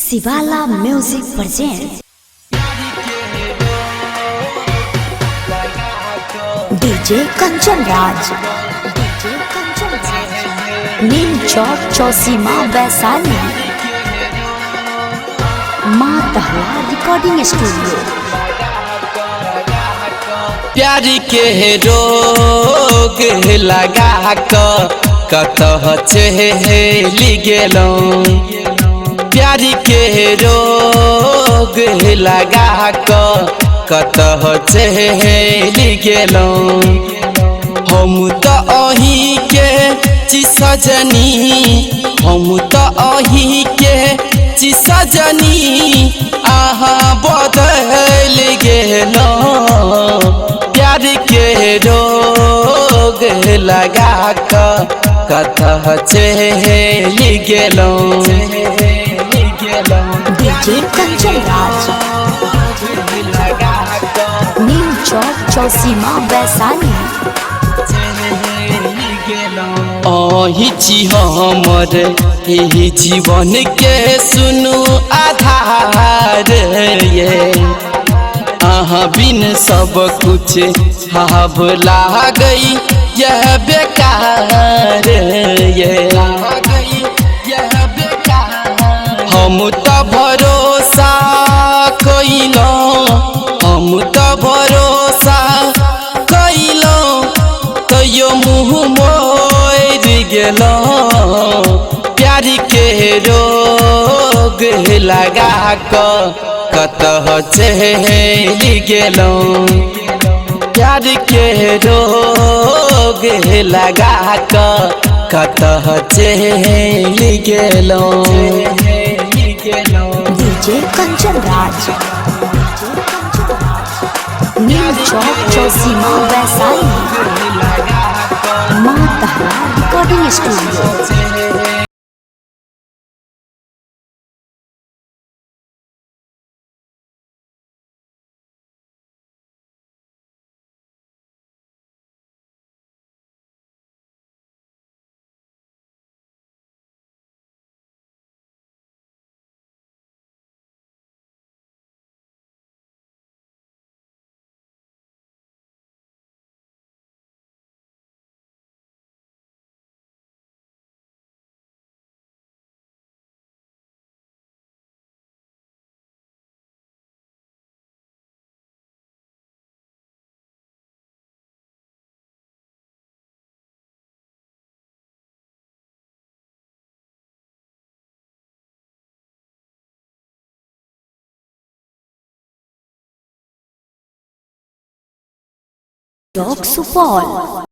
शिवाला music present DJ Kanchan Raj नीम चौक चौसीमा वैशाली माँ दहला रिकॉर्डिंग स्टूडियो। प्यारी के रोग लगा कतह चली गेलौं, प्यारी के रोग लगा कतह चली गेलौं। हम तो अही के सजनी, हम तो अही के सजनी आहा बदल गेलौं। प्यार के रोग लगा कतह चली गेलौं। डीजे कंचन राज नीम चौक चौसीमा वैशाली। अही छी हमर एही जीवन के सुनु आधार ये, अहाँ बिन सब कुछ हाव लागई यह बेकार ये। हम तो भरोसा कइलौं, हम तो भरोसा कइलौं, तैयो मुँह मोड़ गेलौं। प्यार के रोग लगा कतह चली गेलौं। प्यार के रोग लगा कतह चली गेलौं। डीजे कंचन राज नीम चौक चौसीमा वैशाली माँ दहला रिकॉर्डिंग स्टूडियो। डॉग सुपॉल।